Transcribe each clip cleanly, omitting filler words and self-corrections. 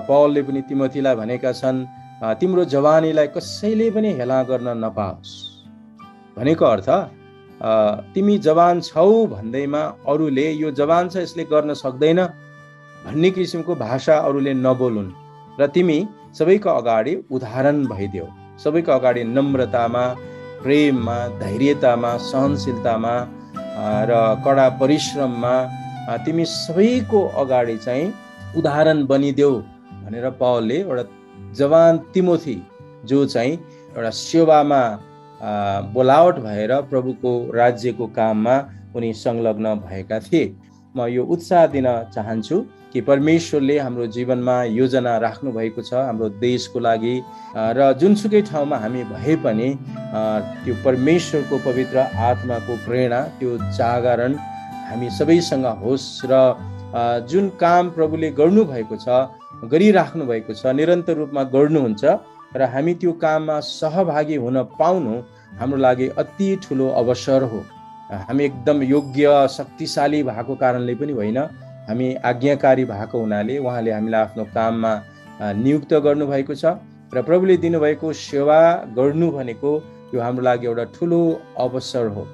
पौलले पनि तिमोथीलाई भनेका छन्, तिम्रो जवानीलाई कसैले पनि हेला गर्न नपाओस्। भनेको अर्थ तिमी जवान छौ भन्दैमा अरूले यो जवान छ यसले गर्न सक्दैन भन्ने किसिमको भाषा अरूले नबोलुन् र तिमी सबैको अगाडि उदाहरण भइदेऊ। सबैको अगाडि नम्रतामा, प्रेममा, धैर्यतामा, सहनशीलतामा र कडा परिश्रममा तिमी सबैको अगाडि चाहिँ उदाहरण बनिदेऊ भनेर पौलले एउटा जवान तिमोथी जो चाहिँ एउटा सेवामा बोलावट भएर प्रभुको राज्यको काममा उनी संलग्न भएका थिए। म यो उत्साह दिन चाहन्छु कि परमेश्वरले हाम्रो जीवनमा योजना राख्नु भएको छ हाम्रो देशको लागि र जुनसुकै ठाउँमा हामी भए पनि त्यो परमेश्वरको पवित्र आत्माको प्रेरणा, त्यो जागरण हामी सबैसँग होस् र जुन काम प्रभुले गर्नु भएको छ, गरिराख्नु भएको छ, निरन्तर रूपमा गर्नुहुन्छ र हामी त्यो काममा सहभागी हुन पाउनु हाम्रो लागि अति ठुलो अवसर हो। हामी एकदम योग्य शक्तिशाली भएको कारणले पनि होइन, हामी आज्ञाकारी भएको हुनाले उहाँले हामीलाई आफ्नो काममा नियुक्त गर्नुभएको छ र प्रभुले दिनुभएको सेवा गर्नु भनेको यो हाम्रो लागि एउटा ठुलो अवसर हो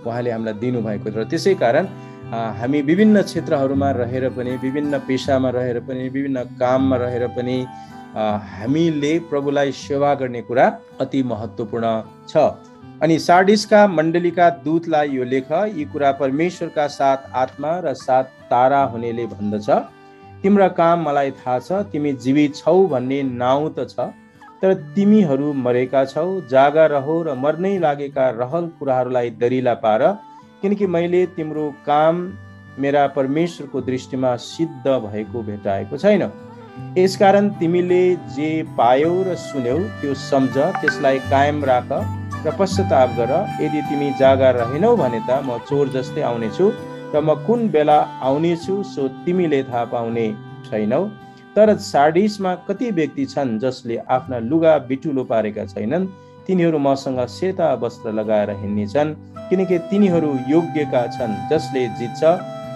उहाँले हामीलाई दिनुभएको। र त्यसै कारण हामी विभिन्न क्षेत्रहरूमा रहेर पनि, विभिन्न पेसामा रहेर पनि, विभिन्न काममा रहेर पनि हामीले प्रभुलाई सेवा गर्ने कुरा अति महत्त्वपूर्ण छ। अनि सार्डिसका मण्डलीका दूतलाई यो लेख, यी कुरा परमेश्वरका 7 आत्मा र 7 तारा हुनेले भन्दछ, तिम्रा काम मलाई थाहा छ, तिमी जीवित छौ भन्ने नाउँ त छ, तर तिमीहरू मरेका छौ। जागा रहो र मर्नै लागेका रहल कुराहरूलाई दरिला पार, किनकि मैले तिम्रो काम मेरा परमेश्वरको दृष्टिमा सिद्ध भएको भेटाएको छैन। यसकारण तिमीले जे पायौ र सुन्यौ त्यो सम्झ, त्यसलाई कायम राख र पश्चाताप गर। यदि तिमी जागा रहेनौ भने त म चोर जस्तै आउनेछु र म कुन बेला आउनेछु सो तिमीले थाहा पाउने छैनौ। तर सार्डिसमा कति व्यक्ति छन् जसले आफ्ना लुगा बिटुलो पारेका छैनन्, तिनीहरू मसँग सेता वस्त्र लगाएर हिँड्नेछन्, किनकि तिनीहरू योग्यका छन्। जसले जित्छ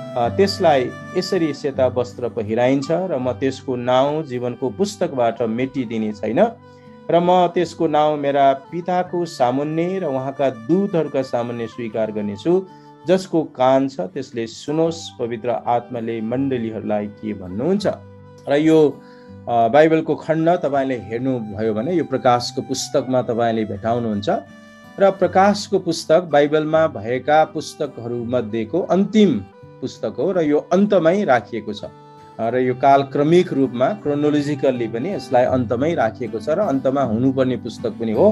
त्यसलाई यसरी सेता वस्त्र पहिराइन्छ र म त्यसको नाउँ जीवनको पुस्तकबाट मेटिदिने छैन र म त्यसको नाउँ मेरा पिताको सामुन्ने र उहाँका दूतहरूका सामुन्ने स्वीकार गर्नेछु। जसको कान छ त्यसले सुनोस् पवित्र आत्माले मण्डलीहरूलाई के भन्नुहुन्छ। र यो बाइबलको खण्ड तपाईँले हेर्नुभयो भने यो प्रकाशको पुस्तकमा तपाईँले भेटाउनुहुन्छ र प्रकाशको पुस्तक बाइबलमा भएका पुस्तकहरूमध्येको अन्तिम पुस्तक हो र यो अन्तमै राखिएको छ र यो कालक्रमिक रूपमा क्रोनोलोजिकल्ली पनि यसलाई अन्तमै राखिएको छ र अन्तमा हुनुपर्ने पुस्तक पनि हो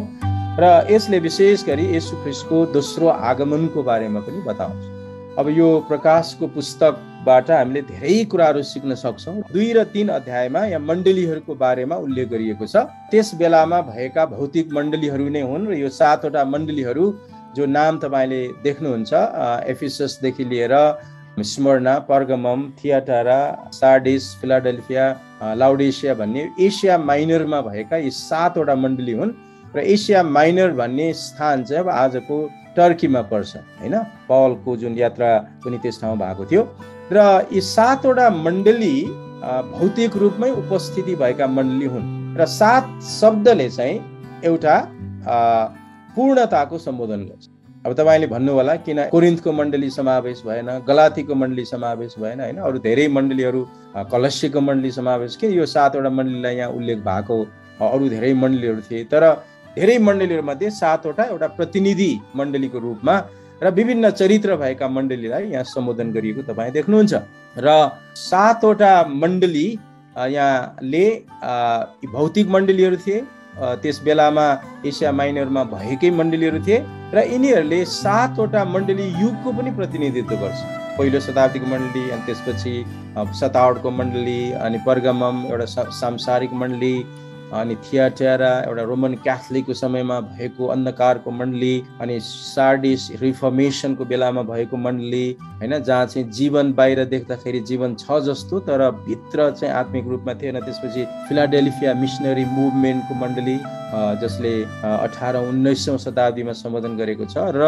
र यसले विशेष गरी येशू ख्रीष्टको दोस्रो आगमनको बारेमा पनि बताउँछ। अब यो प्रकाशको पुस्तकबाट हामीले धेरै कुराहरू सिक्न सक्छौँ। 2 र 3 अध्यायमा यहाँ मण्डलीहरूको बारेमा उल्लेख गरिएको छ। त्यस बेलामा भएका भौतिक मण्डलीहरू नै हुन् र यो 7 वटा मण्डलीहरू जो नाम तपाईँले देख्नुहुन्छ, एफिससदेखि लिएर स्मर्ना, पर्गमम, थियाटारा, सार्डिस, फिलाडेल्फिया, लाउडेसिया भन्ने एसिया माइनरमा भएका यी 7 वटा मण्डली हुन् र एसिया माइनर भन्ने स्थान चाहिँ अब आजको टर्कीमा पर्छ हैन। पौलको जुन यात्रा पनि त्यस ठाउँमा भएको थियो र यी 7 वटा मण्डली भौतिक रूपमै उपस्थिति भएका मण्डली हुन् र 7 शब्दले चाहिँ एउटा पूर्णताको सम्बोधन गर्छ। अब तपाईँले भन्नु होला किन कोरिन्थको मण्डली समावेश भएन, गलातीको मण्डली समावेश भएन हैन, अरू धेरै मण्डलीहरू, कलस्सीको मण्डली समावेश, के यो 7 वटा मण्डलीलाई यहाँ उल्लेख भएको? अरू धेरै मण्डलीहरू थिए तर धेरै मण्डलीहरूमध्ये 7 वटा एउटा प्रतिनिधि मण्डलीको रूपमा र विभिन्न चरित्र भएका मण्डलीलाई यहाँ सम्बोधन गरिएको तपाईँ देख्नुहुन्छ। र 7 वटा मण्डली यहाँले भौतिक मण्डलीहरू थिए, त्यस बेलामा एसिया माइनरमा भएकै मण्डलीहरू थिए र यिनीहरूले 7 वटा मण्डली युगको पनि प्रतिनिधित्व गर्छ। पहिलो शताब्दीको मण्डली, अनि त्यसपछि 57को मण्डली, अनि पर्गमम एउटा सांसारिक मण्डली, अनि थियाटारा एउटा रोमन क्याथोलिकको समयमा भएको अन्धकारको मण्डली, अनि सार्डिस रिफर्मेसनको बेलामा भएको मण्डली हैन, जहाँ चाहिँ जीवन बाहिर देख्दाखेरि जीवन छ जस्तो तर भित्र चाहिँ आत्मिक रूपमा थिएन। त्यसपछि फिलाडेल्फिया मिसनरी मुभमेन्टको मण्डली जसले 18-19औं शताब्दीमा सम्बोधन गरेको छ र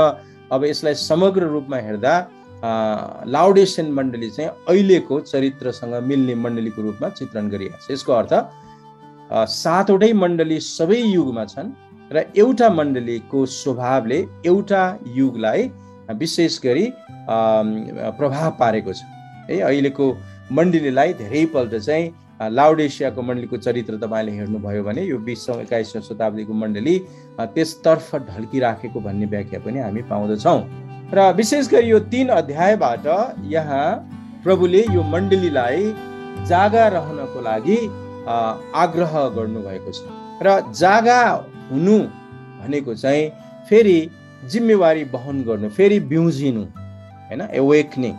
अब यसलाई समग्र रूपमा हेर्दा लाउडेसियन मण्डली चाहिँ अहिलेको चरित्रसँग मिल्ने मण्डलीको रूपमा चित्रण गरिएको छ। यसको अर्थ 7वटै मण्डली सबै युगमा छन् र एउटा मण्डलीको स्वभावले एउटा युगलाई विशेष गरी प्रभाव पारेको छ है। अहिलेको मण्डलीलाई धेरैपल्ट चाहिँ लाउडेसियाको मण्डलीको चरित्र तपाईँले हेर्नुभयो भने यो 20औं 21औं शताब्दीको मण्डली त्यसतर्फ ढल्किराखेको भन्ने व्याख्या पनि हामी पाउँदछौँ। र विशेष गरी यो 3 अध्यायबाट यहाँ प्रभुले यो मण्डलीलाई जागा रहनको लागि आग्रह गर्नुभएको छ। र जागा हुनु भनेको चाहिँ फेरि जिम्मेवारी वहन गर्नु, फेरि बिउजिनु हैन, एवेकनिङ,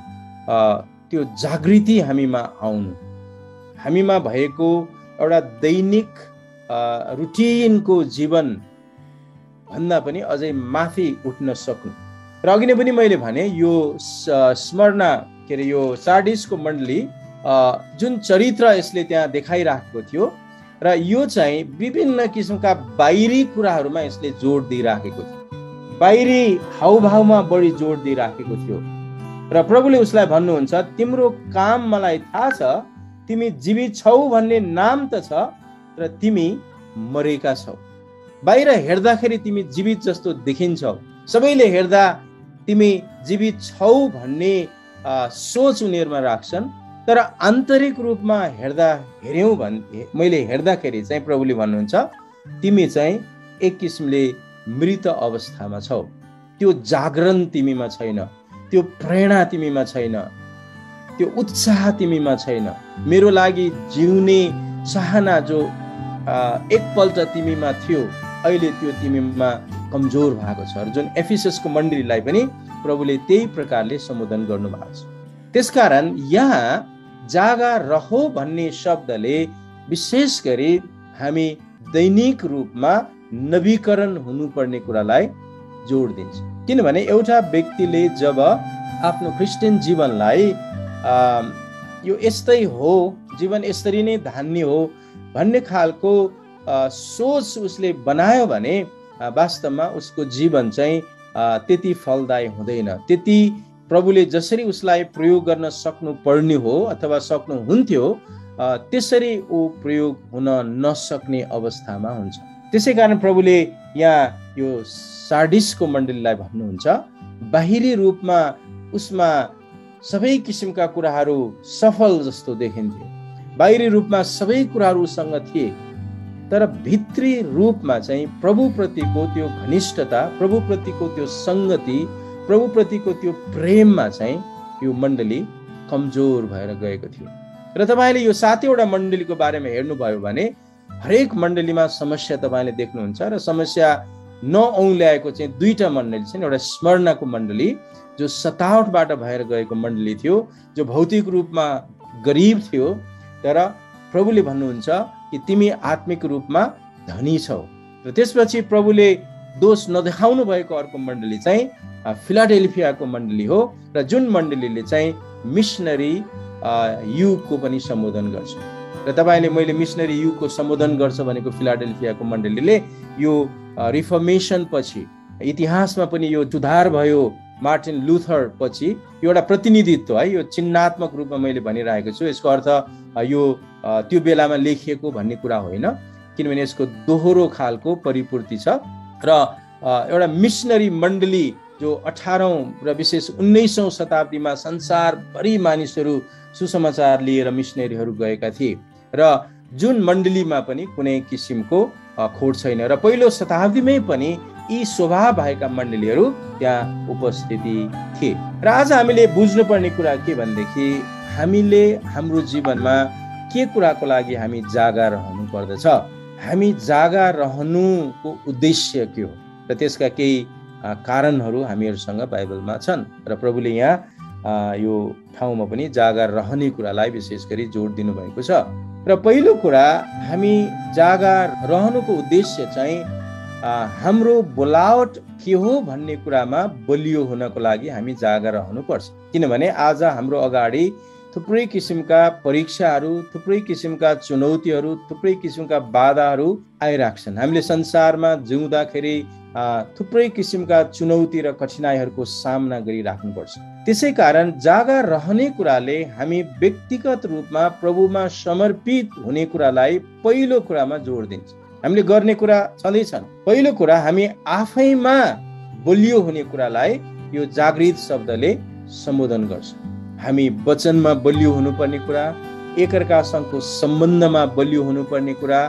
त्यो जागृति हामीमा आउनु, हामीमा भएको एउटा दैनिक रुटिनको जीवन भन्दा पनि अझै माथि उठ्न सक्नु। र अघि नै पनि मैले भने यो स्मरणा के अरे यो सार्डिसको मण्डली जुन चरित्र यसले त्यहाँ देखाइराखेको थियो र यो चाहिँ विभिन्न किसिमका बाहिरी कुराहरूमा यसले जोड दिइराखेको थियो, बाहिरी हाउभावमा बढी जोड दिइराखेको थियो। र प्रभुले उसलाई भन्नुहुन्छ तिम्रो काम मलाई थाहा छ, तिमी जीवित छौ भन्ने नाम त छ र तिमी मरेका छौ। बाहिर हेर्दाखेरि तिमी जीवित जस्तो देखिन्छौ, सबैले हेर्दा तिमी जीवित छौ भन्ने सोच उनीहरूमा राख्छन्, तर आन्तरिक रूपमा हेर्यौँ भने मैले हेर्दाखेरि चाहिँ प्रभुले भन्नुहुन्छ तिमी चाहिँ एक किसिमले मृत अवस्थामा छौ। त्यो जागरण तिमीमा छैन, त्यो प्रेरणा तिमीमा छैन, त्यो उत्साह तिमीमा छैन, मेरो लागि जिउने चाहना जो एकपल्ट तिमीमा थियो अहिले त्यो तिमीमा कमजोर भएको छ। र जुन एफिससको मण्डलीलाई पनि प्रभुले त्यही प्रकारले सम्बोधन गर्नुभएको छ। त्यसकारण यहाँ जागा रहो भन्ने शब्दले विशेष गरी हामी दैनिक रूपमा नवीकरण हुनुपर्ने कुरालाई जोड दिन्छ। किनभने एउटा व्यक्तिले जब आफ्नो क्रिस्चियन जीवनलाई यो यस्तै हो, जीवन यसरी नै धान्ने हो भन्ने खालको सोच उसले बनायो भने वास्तवमा उसको जीवन चाहिँ त्यति फलदायी हुँदैन, त्यति प्रभुले जसरी उसलाई प्रयोग गर्न सक्नु पर्ने हो अथवा सक्नुहुन्थ्यो त्यसरी ऊ प्रयोग हुन नसक्ने अवस्थामा हुन्छ। त्यसै कारण प्रभुले यहाँ यो सार्डिसको मण्डलीलाई भन्नुहुन्छ बाहिरी रूपमा उसमा सबै किसिमका कुराहरू सफल जस्तो देखिन्थ्यो, बाहिरी रूपमा सबै कुराहरू उसँग थिए, तर भित्री रूपमा चाहिँ प्रभुप्रतिको त्यो घनिष्ठता, प्रभुप्रतिको त्यो सङ्गति, प्रभुप्रतिको त्यो प्रेममा चाहिँ यो मण्डली कमजोर भएर गएको थियो। र तपाईँले यो 7वटा मण्डलीको बारेमा हेर्नुभयो भने हरेक मण्डलीमा समस्या तपाईँले देख्नुहुन्छ र समस्या नऔल्याएको चाहिँ 2टा मण्डली छन्। एउटा स्मरणको मण्डली जो सतावटबाट भएर गएको मण्डली थियो, जो भौतिक रूपमा गरिब थियो, तर प्रभुले भन्नुहुन्छ कि तिमी आत्मिक रूपमा धनी छौ। र त्यसपछि प्रभुले दोष नदेखाउनु भएको अर्को मण्डली चाहिँ फिलाडेल्फियाको मण्डली हो, र जुन मण्डलीले चाहिँ मिसनरी युगको पनि सम्बोधन गर्छ। र तपाईँले मैले मिसनरी युगको सम्बोधन गर्छ भनेको फिलाडेल्फियाको मण्डलीले यो रिफर्मेसन पछि इतिहासमा पनि यो सुधार भयो, मार्टिन लुथर पछि एउटा प्रतिनिधित्व है, यो चिन्हात्मक रूपमा मैले भनिरहेको छु। यसको अर्थ यो त्यो बेलामा लेखिएको भन्ने कुरा होइन, किनभने यसको दोहोरो खालको परिपूर्ति छ। र एउटा मिसनरी मण्डली जो 18औं र विशेष 19औं शताब्दीमा संसारभरि मानिसहरू सुसमाचार लिएर मिसनरीहरू गएका थिए, र जुन मण्डलीमा पनि कुनै किसिमको खोट छैन, र पहिलो शताब्दीमै पनि यी स्वभाव भएका मण्डलीहरू त्यहाँ उपस्थिति थिए। र आज हामीले बुझ्नुपर्ने कुरा के भनेदेखि हामीले हाम्रो जीवनमा के कुराको लागि हामी जागा रहनु पर्दछ, हामी जागा रहनुको उद्देश्य के हो, र त्यसका केही कारणहरू हामीहरूसँग बाइबलमा छन्। र प्रभुले यहाँ यो ठाउँमा पनि जागा रहने कुरालाई विशेष गरी जोड दिनुभएको छ। र पहिलो कुरा, हामी जागा रहनुको उद्देश्य चाहिँ हाम्रो बोलावट के हो भन्ने कुरामा बलियो हुनको लागि हामी जागा रहनुपर्छ। किनभने आज हाम्रो अगाडि थुप्रै किसिमका परीक्षाहरू, थुप्रै किसिमका चुनौतीहरू, थुप्रै किसिमका बाधाहरू आइराख्छन्। हामीले संसारमा जिउँदाखेरि थुप्रै किसिमका चुनौती र कठिनाइहरूको सामना गरिराख्नुपर्छ। त्यसै कारण जागा रहने कुराले हामी व्यक्तिगत रूपमा प्रभुमा समर्पित हुने कुरालाई पहिलो कुरामा जोड दिन्छ। हामीले गर्ने कुरा छँदैछन्। पहिलो कुरा हामी आफैमा बलियो हुने कुरालाई यो जागृत शब्दले सम्बोधन गर्छ। हामी वचनमा बलियो हुनुपर्ने कुरा, एकअर्कासँगको सम्बन्धमा बलियो हुनुपर्ने कुरा,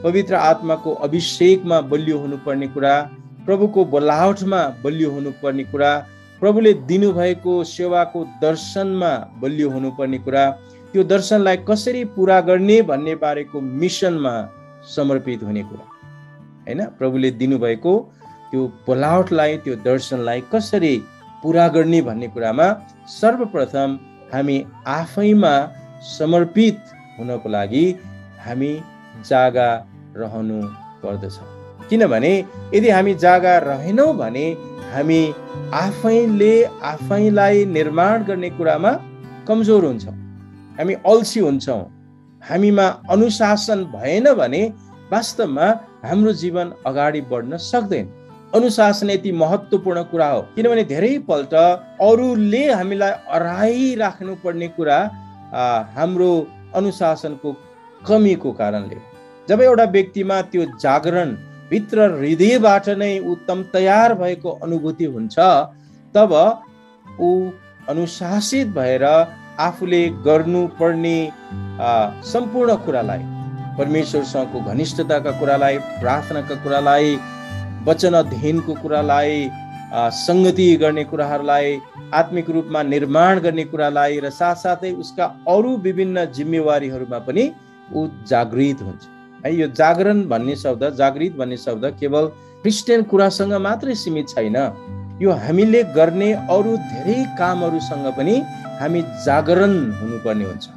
पवित्र आत्माको अभिषेकमा बलियो हुनुपर्ने कुरा, प्रभुको बोलावटमा बलियो हुनुपर्ने कुरा, प्रभुले दिनुभएको सेवाको दर्शनमा बलियो हुनुपर्ने कुरा, त्यो दर्शनलाई कसरी पुरा गर्ने भन्ने बारेको मिसनमा समर्पित हुने कुरा हैन। प्रभुले दिनुभएको त्यो बोलावटलाई, त्यो दर्शनलाई कसरी पुरा गर्ने भन्ने कुरामा सर्वप्रथम हामी आफैमा समर्पित हुनको लागि हामी जागा रहनु पर्दछ। किनभने यदि हामी जागा रहेनौँ भने हामी आफैले आफैलाई निर्माण गर्ने कुरामा कमजोर हुन्छौँ, हामी अल्छी हुन्छौँ। हामीमा अनुशासन भएन भने वास्तवमा हाम्रो जीवन अगाडि बढ्न सक्दैन। अनुशासन यति महत्त्वपूर्ण कुरा हो, किनभने धेरैपल्ट अरूले हामीलाई अराइराख्नु पर्ने कुरा हाम्रो अनुशासनको कमीको कारणले। जब एउटा व्यक्तिमा त्यो जागरण भित्र हृदयबाट नै उत्तम तयार भएको अनुभूति हुन्छ, तब ऊ अनुशासित भएर आफूले गर्नुपर्ने सम्पूर्ण कुरालाई, परमेश्वरसँगको घनिष्ठताका कुरालाई, प्रार्थनाका कुरालाई, वचन अध्ययनको कुरालाई, संगति गर्ने कुराहरूलाई, आत्मिक रूपमा निर्माण गर्ने कुरालाई र साथसाथै उसका अरू विभिन्न जिम्मेवारीहरूमा पनि ऊ जागृत हुन्छ है। यो जागरण भन्ने शब्द, जागृत भन्ने शब्द केवल क्रिस्चियन कुरासँग मात्रै सीमित छैन। यो हामीले गर्ने अरू धेरै कामहरूसँग पनि हामी जागरण हुनुपर्ने हुन्छ।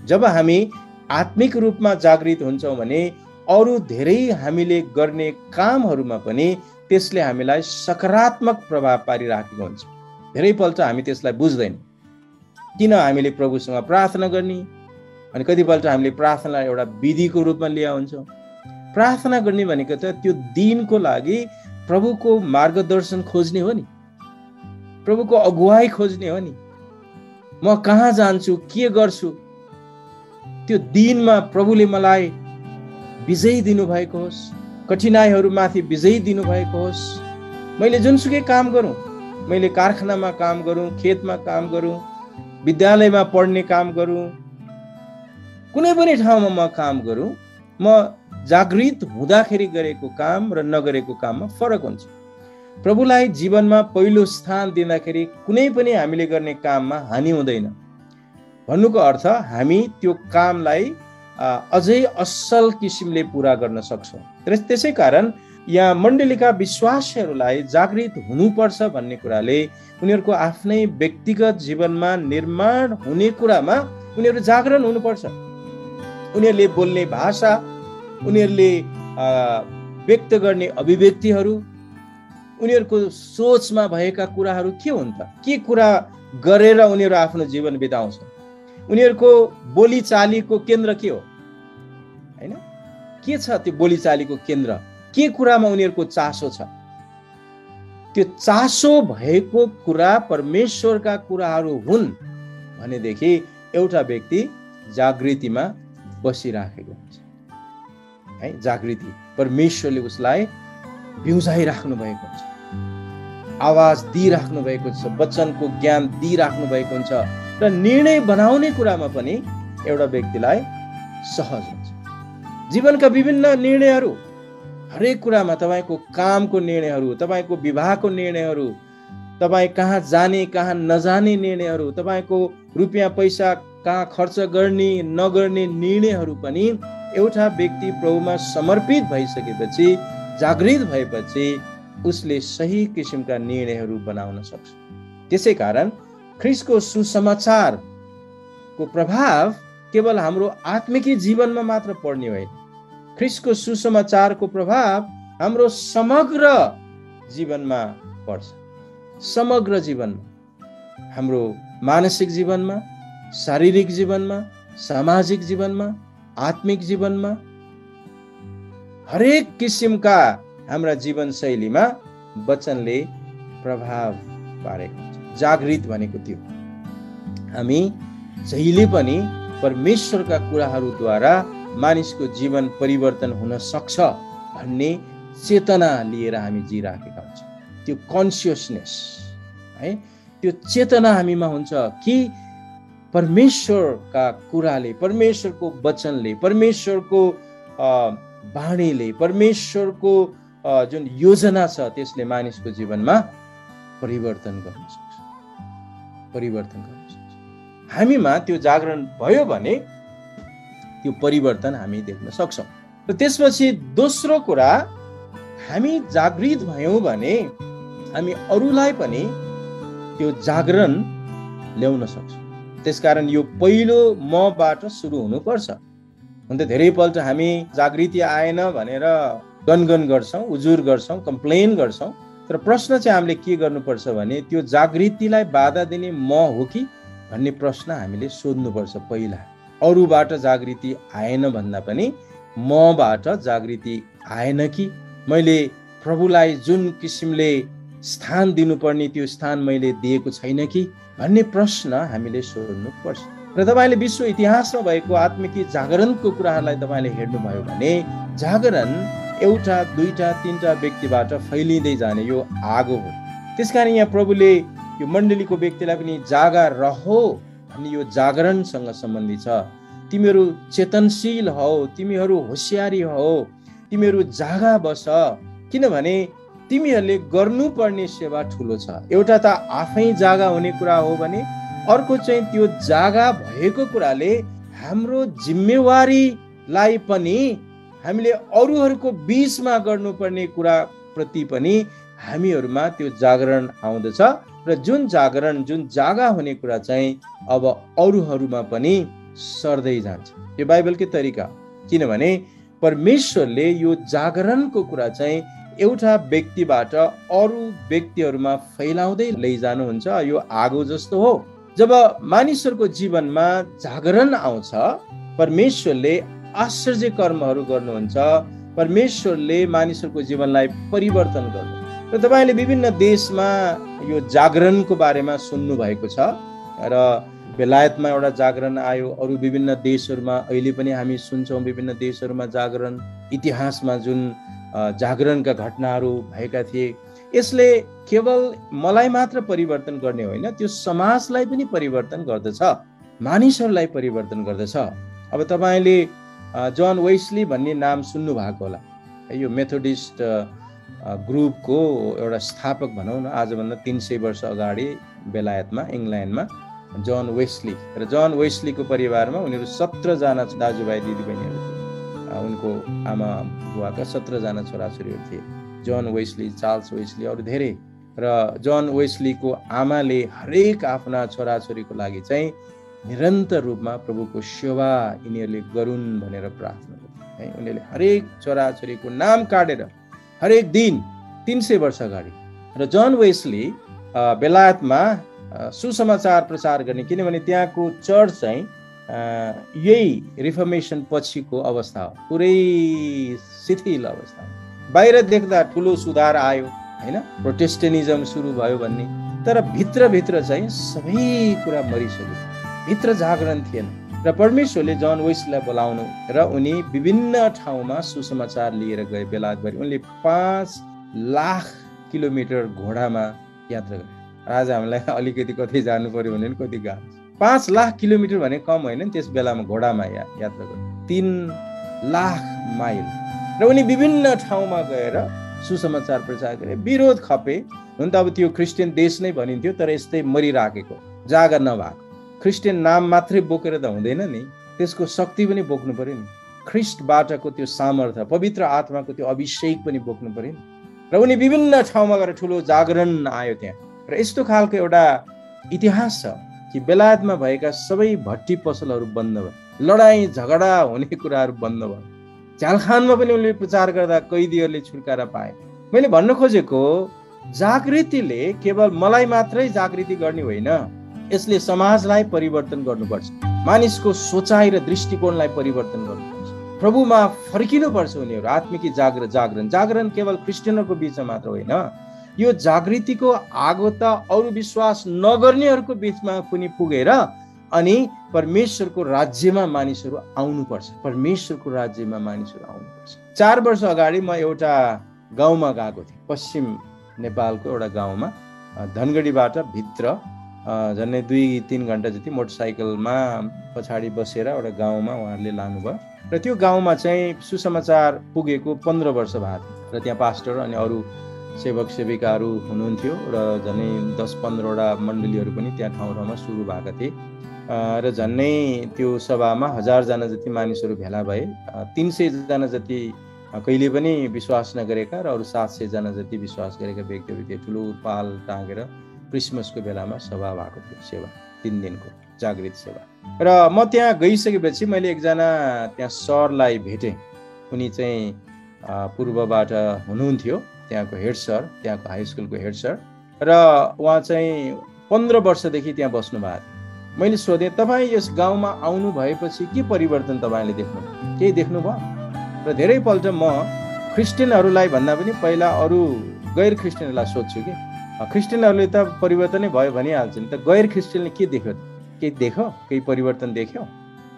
जब हामी आत्मिक रूपमा जागृत हुन्छौँ भने अरू धेरै हामीले गर्ने कामहरूमा पनि त्यसले हामीलाई सकारात्मक प्रभाव पारिराखेको हुन्छ। धेरैपल्ट हामी त्यसलाई बुझ्दैन। किन हामीले प्रभुसँग प्रार्थना गर्ने, अनि कतिपल्ट हामीले प्रार्थनालाई एउटा विधिको रूपमा लिया हुन्छौँ। प्रार्थना गर्ने भनेको त त्यो दिनको लागि प्रभुको मार्गदर्शन खोज्ने हो नि, प्रभुको अगुवाई खोज्ने हो नि। म कहाँ जान्छु, के गर्छु, त्यो दिनमा प्रभुले मलाई विजय दिनुभएको होस्, कठिनाइहरूमाथि विजय दिनुभएको होस्। मैले जुनसुकै काम गरौँ, मैले कारखानामा काम गरौँ, खेतमा काम गरौँ, विद्यालयमा पढ्ने काम गरौँ, कुनै पनि ठाउँमा म काम गरौँ, म जागृत हुँदाखेरि गरेको काम र नगरेको काममा फरक हुन्छ। प्रभुलाई जीवनमा पहिलो स्थान दिँदाखेरि कुनै पनि हामीले गर्ने काममा हानि हुँदैन। भन्नुको अर्थ हामी त्यो कामलाई अझै असल किसिमले पुरा गर्न सक्छौँ। त्यसै कारण यहाँ मण्डलीका विश्वासीहरूलाई जागृत हुनुपर्छ भन्ने कुराले उनीहरूको आफ्नै व्यक्तिगत जीवनमा निर्माण हुने कुरामा उनीहरू जागरण हुनुपर्छ। उनीहरूले बोल्ने भाषा, उनीहरूले व्यक्त गर्ने अभिव्यक्तिहरू, उनीहरूको सोचमा भएका कुराहरू के हुन् त? के कुरा गरेर उनीहरू आफ्नो जीवन बिताउँछन्? उनीहरूको बोलीचालीको केन्द्र के हो हैन? के छ त्यो बोलीचालीको केन्द्र? के कुरामा उनीहरूको चासो छ? त्यो चासो भएको कुरा परमेश्वरका कुराहरू हुन् भनेदेखि एउटा व्यक्ति जागृतिमा बसिराखेको हुन्छ है। जागृति परमेश्वरले उसलाई बिउजाइराख्नु भएको हुन्छ, आवाज दिइराख्नु भएको छ, वचनको ज्ञान दिइराख्नु भएको हुन्छ र निर्णय बनाउने कुरामा पनि एउटा व्यक्तिलाई सहज हुन्छ। जीवनका विभिन्न निर्णयहरू, हरेक कुरामा, तपाईँको कामको निर्णयहरू, तपाईँको विवाहको निर्णयहरू, तपाईँ कहाँ जाने कहाँ नजाने निर्णयहरू, तपाईँको रुपियाँ पैसा कहाँ खर्च गर्ने नगर्ने निर्णयहरू पनि एउटा व्यक्ति प्रभुमा समर्पित भइसकेपछि, जागृत भएपछि उसले सही किसिमका निर्णयहरू बनाउन सक्छ। त्यसै कारण ख्रीष्टको सुसमाचारको प्रभाव केवल हाम्रो आत्मिक जीवनमा मात्र पर्ने होइन। ख्रीष्टको सुसमाचारको प्रभाव हाम्रो समग्र जीवनमा पर्छ। समग्र जीवनमा, हाम्रो मानसिक जीवनमा, शारीरिक जीवनमा, सामाजिक जीवनमा, आत्मिक जीवनमा, हरेक किसिमका हाम्रा जीवन शैलीमा वचनले प्रभाव पारेको हुन्छ। जागृत भनेको त्यो हामी जहिले पनि परमेश्वरका कुराहरूद्वारा मानिसको जीवन परिवर्तन हुन सक्छ भन्ने चेतना लिएर हामी जिराखेका हुन्छौँ। त्यो कन्सियसनेस है, त्यो चेतना हामीमा हुन्छ कि परमेश्वरका कुराले, परमेश्वरको वचनले, परमेश्वरको बाणीले, परमेश्वरको जुन योजना छ त्यसले मानिसको जीवनमा परिवर्तन गर्न सक्छ, परिवर्तन गर्न सक्छ। हामीमा त्यो जागरण भयो भने त्यो परिवर्तन हामी देख्न सक्छौँ। र त्यसपछि दोस्रो कुरा, हामी जागृत भयौँ भने हामी अरूलाई पनि त्यो जागरण ल्याउन सक्छौँ। त्यसकारण यो पहिलो मबाट सुरु हुनुपर्छ। हुन त धेरैपल्ट हामी जागृति आएन भनेर गनगन गर्छौँ, उजुर गर्छौँ, कम्प्लेन गर्छौँ। तर प्रश्न चाहिँ हामीले के गर्नुपर्छ भने त्यो जागृतिलाई बाधा दिने म हो कि भन्ने प्रश्न हामीले सोध्नुपर्छ पहिला। अरूबाट जागृति आएन भन्दा पनि मबाट जागृति आएन कि, मैले प्रभुलाई जुन किसिमले स्थान दिनुपर्ने त्यो स्थान मैले दिएको छैन कि भन्ने प्रश्न हामीले सोध्नुपर्छ। र तपाईँले विश्व इतिहासमा भएको आत्मिक जागरणको कुराहरूलाई तपाईँले हेर्नुभयो भने जागरण एउटा, दुईटा, तीनटा व्यक्तिबाट फैलिँदै जाने यो आगो हो। त्यसकारण यहाँ प्रभुले यो मण्डलीको व्यक्तिलाई पनि जागा रहो भन्ने यो जागरणसँग सम्बन्धित छ। तिमीहरू चेतनशील हौ, तिमीहरू होसियारी हौ, तिमीहरू जागा बस, किनभने तिमीहरूले गर्नुपर्ने सेवा ठुलो छ। एउटा त आफै जागा हुने कुरा हो भने अर्को चाहिँ त्यो जागा भएको कुराले हाम्रो जिम्मेवारीलाई पनि हामीले अरूहरूको बीचमा गर्नुपर्ने कुरा प्रति पनि हामीहरूमा त्यो जागरण आउँदछ। र जुन जागरण, जुन जागा हुने कुरा चाहिँ अब अरूहरूमा पनि सर्दै जान्छ। यो बाइबलकै तरिका, किनभने परमेश्वरले यो जागरणको कुरा चाहिँ एउटा व्यक्तिबाट अरू व्यक्तिहरूमा फैलाउँदै लैजानुहुन्छ। यो आगो जस्तो हो। जब मानिसहरूको जीवनमा जागरण आउँछ, परमेश्वरले आश्चर्य कर्महरू गर्नुहुन्छ, परमेश्वरले मानिसहरूको जीवनलाई परिवर्तन गर्नु। र तपाईँले विभिन्न देशमा यो जागरणको बारेमा सुन्नु भएको छ। र बेलायतमा एउटा जागरण आयो, अरू विभिन्न देशहरूमा अहिले पनि हामी सुन्छौँ विभिन्न देशहरूमा जागरण, इतिहासमा जुन जागरणका घटनाहरू भएका थिए। यसले केवल मलाई मात्र परिवर्तन गर्ने होइन, त्यो समाजलाई पनि परिवर्तन गर्दछ, मानिसहरूलाई परिवर्तन गर्दछ। अब तपाईँले जन वेस्ली भन्ने नाम सुन्नु भएको होला। यो मेथोडिस्ट ग्रुपको एउटा स्थापक भनौँ न, आजभन्दा 300 वर्ष अगाडि बेलायतमा, इङ्ल्यान्डमा जन वेस्ली। र जन वेस्लीको परिवारमा उनीहरू 17 जना दाजुभाइ दिदीबहिनीहरू थिए। उनको आमा बुवाका 17 जना छोराछोरीहरू थिए। जन वेस्ली, चार्ल्स वेस्ली, अरू धेरै। र जन वेस्लीको आमाले हरेक आफ्ना छोराछोरीको लागि चाहिँ निरन्तर रूपमा प्रभुको सेवा यिनीहरूले गरून् भनेर प्रार्थना गरे है। उनीहरूले हरेक छोराछोरीको नाम काटेर हरेक दिन 300 वर्ष अगाडि। र जन वेस्ली बेलायतमा सुसमाचार प्रचार गर्ने, किनभने त्यहाँको चर्च चाहिँ यही रिफर्मेसन पछिको अवस्था हो, पुरै शिथिल अवस्था। बाहिर देख्दा ठुलो सुधार आयो होइन, प्रोटेस्टेनिजम सुरु भयो भन्ने, तर भित्रभित्र चाहिँ सबै कुरा मरिसक्यो, भित्र जागरण थिएन। र परमेश्वरले जन वेस्लीलाई बोलाउनु र उनी विभिन्न ठाउँमा सुसमाचार लिएर गए बेलायतभरि। उनले 5 लाख किलोमिटर घोडामा यात्रा गरे। आज हामीलाई अलिकति कतै जानु पर्यो भने कति गाह्रो। 5 लाख किलोमिटर भने कम होइन, त्यस बेलामा घोडामा यात्रा गरे 3 लाख माइल। र उनी विभिन्न ठाउँमा गएर सुसमाचार प्रचार गरे। विरोध खपे। हुन त अब त्यो क्रिस्चियन देश नै भनिन्थ्यो, तर यस्तै मरिराखेको, जागा नभएको। क्रिस्चियन नाम मात्रै बोकेर त हुँदैन नि, त्यसको शक्ति पनि बोक्नु पर्यो नि। ख्रिस्टबाटको त्यो सामर्थ्य, पवित्र आत्माको त्यो अभिषेक पनि बोक्नु पर्यो नि। र उनी विभिन्न ठाउँमा गएर ठुलो जागरण आयो त्यहाँ। र यस्तो खालको एउटा इतिहास छ कि बेलायतमा भएका सबै भट्टी पसलहरू बन्द भयो, लडाईँ झगडा हुने कुराहरू बन्द भयो। झ्यालखानमा पनि उनले प्रचार गर्दा कैदीहरूले छुटकारा पाए। मैले भन्न खोजेको, जागृतिले केवल मलाई मात्रै जागृति गर्ने होइन, यसले समाजलाई परिवर्तन गर्नुपर्छ, मानिसको सोचाइ र दृष्टिकोणलाई परिवर्तन गर्नुपर्छ, प्रभुमा फर्किनुपर्छ उनीहरू। आत्मिक जागरण केवल क्रिस्चियनहरूको बीचमा मात्र होइन, यो जागृतिको आगो त अरू विश्वास नगर्नेहरूको बिचमा पनि पुगेर अनि परमेश्वरको राज्यमा मानिसहरू आउनुपर्छ। परमेश्वरको राज्यमा मानिसहरू आउनुपर्छ। 4 वर्ष अगाडि म एउटा गाउँमा गएको थिएँ, पश्चिम नेपालको एउटा गाउँमा, धनगढीबाट भित्र झन्डै 2-3 घन्टा जति मोटरसाइकलमा पछाडि बसेर एउटा गाउँमा उहाँहरूले लानुभयो र त्यो गाउँमा चाहिँ सुसमाचार पुगेको 15 वर्ष भएको थियो र त्यहाँ पास्टर अनि अरू सेवक सेविकाहरू हुनुहुन्थ्यो र झन्डै 10-15 वटा मण्डलीहरू पनि त्यहाँ ठाउँ ठाउँमा सुरु भएको थिए र झन्डै त्यो सभामा 1000 जना जति मानिसहरू भेला भए। 300 जना जति कहिले पनि विश्वास नगरेका र अरू 700 जना जति विश्वास गरेका व्यक्तिहरू थिए। ठुलो पाल टाँगेर क्रिसमसको बेलामा सभा भएको थियो, सेवा 3 दिनको जागृत सेवा। र म त्यहाँ गइसकेपछि मैले एकजना त्यहाँ सरलाई भेटेँ। उनी चाहिँ पूर्वबाट हुनुहुन्थ्यो, त्यहाँको हेड सर, त्यहाँको हाई स्कुलको हेड सर, र उहाँ चाहिँ 15 वर्षदेखि त्यहाँ बस्नु भएको थियो। मैले सोधेँ, तपाईँ यस गाउँमा आउनु भएपछि के परिवर्तन तपाईँले देख्नु, केही देख्नुभयो? र धेरैपल्ट म क्रिस्चियनहरूलाई भन्दा पनि पहिला अरू गैर क्रिस्चियनहरूलाई सोध्छु कि क्रिस्चियनहरूले त परिवर्तनै भयो भनिहाल्छ नि, त गैर क्रिस्चियनले के देख्यो, केही देख्यो, केही परिवर्तन देख्यो?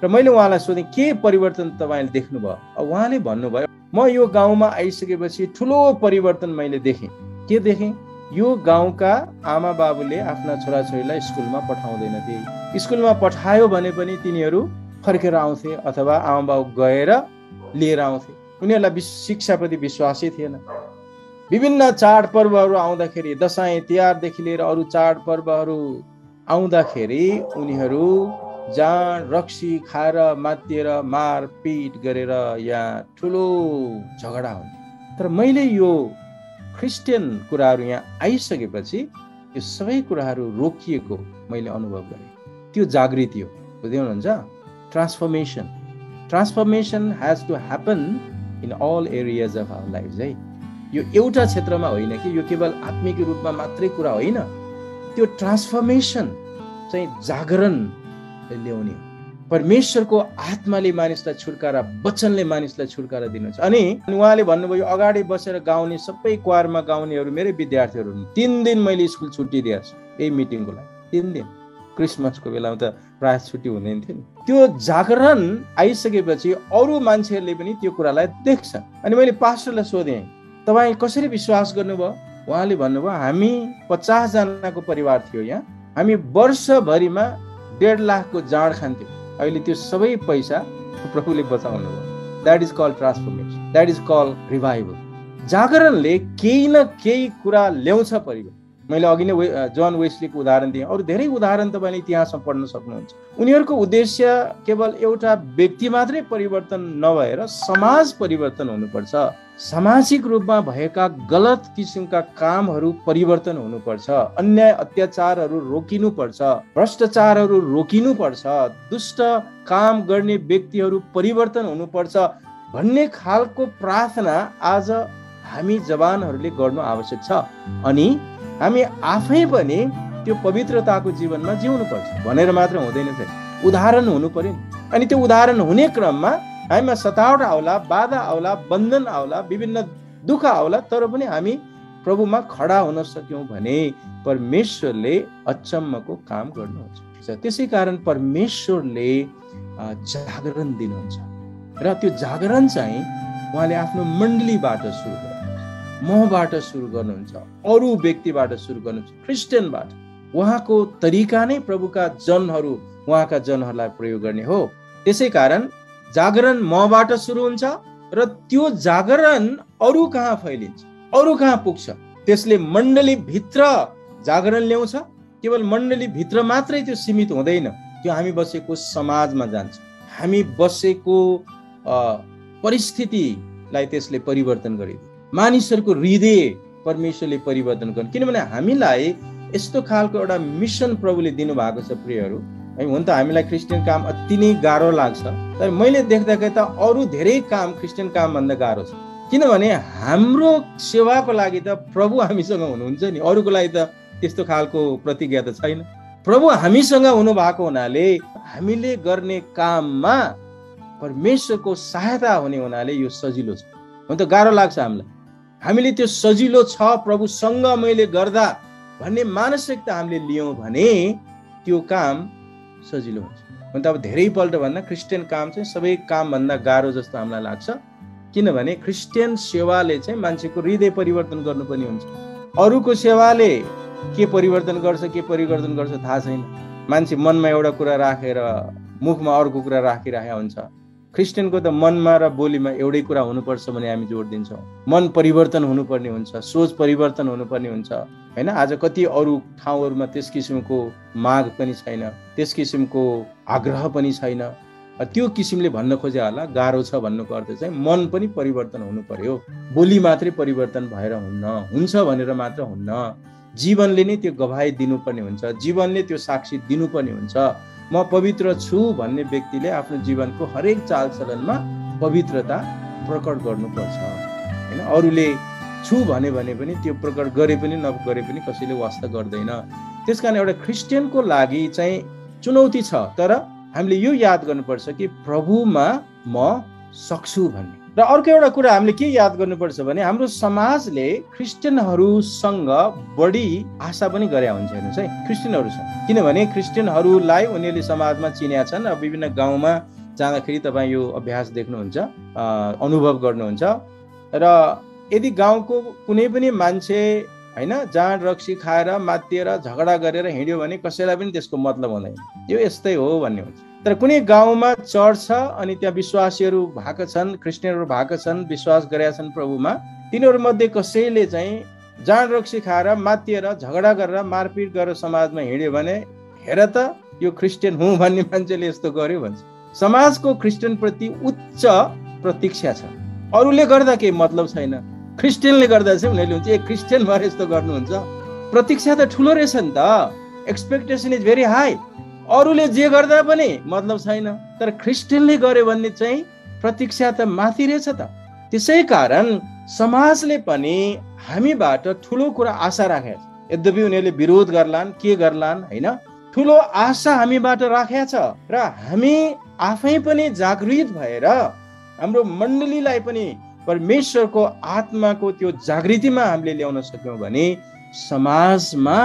र मैले उहाँलाई सोधेँ, के परिवर्तन तपाईँले देख्नुभयो? उहाँले भन्नुभयो, म यो गाउँमा आइसकेपछि ठुलो परिवर्तन मैले देखेँ। के देखेँ? यो गाउँका आमा बाबुले आफ्ना छोराछोरीलाई स्कुलमा पठाउँदैनथे। स्कुलमा पठायो भने पनि तिनीहरू फर्केर आउँथे अथवा आमा बाबु गएर लिएर आउँथे। उनीहरूलाई शिक्षाप्रति विश्वासै थिएन। विभिन्न चाडपर्वहरू आउँदाखेरि, दसैँ तिहारदेखि लिएर अरू चाडपर्वहरू आउँदाखेरि उनीहरू जाँड रक्सी खाएर मातिएर मारपिट गरेर यहाँ ठुलो झगडा हुन्थ्यो। तर मैले यो क्रिस्चियन कुराहरू यहाँ आइसकेपछि यो सबै कुराहरू रोकिएको मैले अनुभव गरेँ। त्यो जागृति हो, बुझ्दै हुनुहुन्छ? Transformation has to happen in all areas of our life है। यो एउटा क्षेत्रमा होइन कि, यो केवल आत्मिक रूपमा मात्रै कुरा होइन। त्यो ट्रान्सफर्मेसन चाहिँ जागरण ल्याउने हो। परमेश्वरको आत्माले मानिसलाई छुटकारा, वचनले मानिसलाई छुटकारा दिनुहुन्छ। अनि उहाँले भन्नुभयो, अगाडि बसेर गाउने सबै क्वारमा गाउनेहरू मेरै विद्यार्थीहरू हुन्। 3 दिन मैले स्कुल छुट्टी दिएको छु यही मिटिङको लागि। 3 दिन, क्रिसमसको बेलामा त प्रायः छुट्टी हुँदैन थियो नि। त्यो जागरण आइसकेपछि अरू मान्छेहरूले पनि त्यो कुरालाई देख्छन्। अनि मैले पास्टरलाई सोधेँ, तपाईँ कसरी विश्वास गर्नुभयो? उहाँले भन्नुभयो, हामी 50 जनाको परिवार थियो यहाँ, हामी वर्षभरिमा 1.5 लाखको जाँड खान्थ्यौँ। अहिले त्यो सबै पैसा प्रभुले बचाउनु भयो। That is called transformation, that is called revival. जागरणले केही न केही कुरा ल्याउँछ परिवर्तन। मैले अघि नै जन वेस्लीको उदाहरण दिएँ, अरू धेरै उदाहरण तपाईँले इतिहासमा पढ्न सक्नुहुन्छ। उनीहरूको उद्देश्य केवल एउटा व्यक्ति मात्रै परिवर्तन नभएर समाज परिवर्तन हुनुपर्छ। सामाजिक रूपमा भएका गलत किसिमका कामहरू परिवर्तन हुनुपर्छ, अन्याय अत्याचारहरू रोकिनुपर्छ, भ्रष्टाचारहरू रोकिनुपर्छ, दुष्ट काम गर्ने व्यक्तिहरू परिवर्तन हुनुपर्छ भन्ने खालको प्रार्थना आज हामी जवानहरूले गर्नु आवश्यक छ। अनि हामी आफै पनि त्यो पवित्रताको जीवनमा जिउनुपर्छ भनेर मात्र हुँदैन, फेरि उदाहरण हुनु पर्यो। अनि त्यो उदाहरण हुने क्रममा हामीमा सतावट आउला, बाधा आउला, बन्धन आउला, विभिन्न दुःख आउला, तर पनि हामी प्रभुमा खडा हुन सक्यौँ भने परमेश्वरले अचम्मको काम गर्नुहुन्छ। त्यसै कारण परमेश्वरले जागरण दिनुहुन्छ र त्यो जागरण चाहिँ उहाँले आफ्नो मण्डलीबाट सुरु गर्नुहुन्छ, मबाट सुरु गर्नुहुन्छ, अरू व्यक्तिबाट सुरु गर्नुहुन्छ, क्रिस्चियनबाट। उहाँको तरिका नै प्रभुका जनहरू, उहाँका जनहरूलाई प्रयोग गर्ने हो। त्यसै कारण जागरण मबाट सुरु हुन्छ र त्यो जागरण अरू कहाँ फैलिन्छ, अरू कहाँ पुग्छ। त्यसले मण्डली भित्र जागरण ल्याउँछ। केवल मण्डली भित्र मात्रै त्यो सीमित हुँदैन, त्यो हामी बसेको समाजमा जान्छ। हामी बसेको परिस्थितिलाई त्यसले परिवर्तन गरिदिन्छ। मानिसहरूको हृदय परमेश्वरले परिवर्तन गर्नु, किनभने हामीलाई यस्तो खालको एउटा मिसन प्रभुले दिनुभएको छ प्रियहरू। हुन त हामीलाई क्रिस्चियन काम अति नै गाह्रो लाग्छ, तर मैले देख्दाखेरि त अरू धेरै काम क्रिस्चियन काम भन्दा गाह्रो छ। किनभने हाम्रो सेवाको लागि त प्रभु हामीसँग हुनुहुन्छ नि, अरूको लागि त त्यस्तो खालको प्रतिज्ञा त छैन। प्रभु हामीसँग हुनु भएको हुनाले हामीले गर्ने काममा परमेश्वरको सहायता हुने हुनाले यो सजिलो छ। हुन त गाह्रो लाग्छ हामीलाई, हामीले त्यो सजिलो छ प्रभुसँग मैले गर्दा भन्ने मानसिकता हामीले लियौँ भने त्यो काम सजिलो हुन्छ। अन्त अब धेरैपल्ट भन्दा क्रिस्चियन काम चाहिँ सबै कामभन्दा गाह्रो जस्तो हामीलाई लाग्छ, किनभने क्रिस्चियन सेवाले चाहिँ मान्छेको हृदय परिवर्तन गर्नुपर्ने हुन्छ। अरूको सेवाले के परिवर्तन गर्छ के परिवर्तन गर्छ थाहा छैन। मान्छे मनमा एउटा कुरा राखेर मुखमा अर्को कुरा राखिरहेको हुन्छ। क्रिस्चियनको त मनमा र बोलीमा एउटै कुरा हुनुपर्छ भने हामी जोड दिन्छौँ। मन परिवर्तन हुनुपर्ने हुन्छ, सोच परिवर्तन हुनुपर्ने हुन्छ हैन। आज कति अरू ठाउँहरूमा त्यस किसिमको माग पनि छैन, त्यस किसिमको आग्रह पनि छैन। त्यो किसिमले भन्न खोजे होला गाह्रो छ भन्नुको अर्थ चाहिँ मन पनि परिवर्तन हुनु पर्यो। बोली मात्रै परिवर्तन भएर हुन्छ भनेर मात्र हुन्न। जीवनले नै त्यो गवाही दिनुपर्ने हुन्छ, जीवनले त्यो साक्षी दिनुपर्ने हुन्छ। म पवित्र छु भन्ने व्यक्तिले आफ्नो जीवनको हरेक चालचलनमा पवित्रता प्रकट गर्नुपर्छ हैन। अरूले छु भने पनि त्यो प्रकट गरे पनि नगरे पनि कसैले वास्ता गर्दैन। त्यसकारण एउटा क्रिस्चियनको लागि चाहिँ चुनौती छ, तर हामीले यो याद गर्नुपर्छ कि प्रभुमा म सक्छु भन्ने। र अर्को एउटा कुरा हामीले के याद गर्नुपर्छ भने हाम्रो समाजले क्रिस्चियनहरूसँग बढी आशा पनि गरे हुन्छ हेर्नुहोस् है, क्रिस्चियनहरूसँग। किनभने क्रिस्चियनहरूलाई उनीहरूले समाजमा चिनेका छन्। अब विभिन्न गाउँमा जाँदाखेरि तपाईँ यो अभ्यास देख्नुहुन्छ, अनुभव गर्नुहुन्छ। र यदि गाउँको कुनै पनि मान्छे हैन जाँड रक्सी खाएर मातिएर झगडा गरेर हिँड्यो भने कसैलाई पनि त्यसको मतलब हुँदैन, यो यस्तै हो भन्ने हुन्छ। तर कुनै गाउँमा चर्च छ अनि त्यहाँ विश्वासीहरू भएका छन्, क्रिस्चियनहरू भएका छन्, विश्वास गरेका छन् प्रभुमा, तिनीहरू मध्ये कसैले चाहिँ जाँड रक्सी खाएर मातिएर झगडा गरेर मारपिट गरेर समाजमा हिँड्यो भने हेर त यो क्रिस्चियन हुँ भन्ने मान्छेले यस्तो गर्यो भन्छ। समाजको क्रिस्चियन प्रति उच्च प्रतीक्षा छ। अरूले गर्दा केही मतलब छैन, क्रिस्चियनले गर्दा चाहिँ उनीहरूले हुन्छ ए क्रिस्चियन भएर यस्तो गर्नुहुन्छ। प्रतीक्षा त ठुलो रहेछ नि त, एक्सपेक्टेसन इज भेरी हाई। अरूले जे गर्दा पनि मतलब छैन, तर क्रिस्चियनले गर्यो भने चाहिँ प्रतीक्षा त माथि रहेछ त। त्यसै कारण समाजले पनि हामीबाट ठुलो कुरा आशा राखेको छ। यद्यपि उनीहरूले विरोध गर्लान् के गर्लान् हैन, ठुलो आशा हामीबाट राखेको छ। र हामी आफै पनि जागृत भएर हाम्रो मण्डलीलाई पनि परमेश्वरको आत्माको त्यो जागृतिमा हामीले ल्याउन सक्यौँ भने समाजमा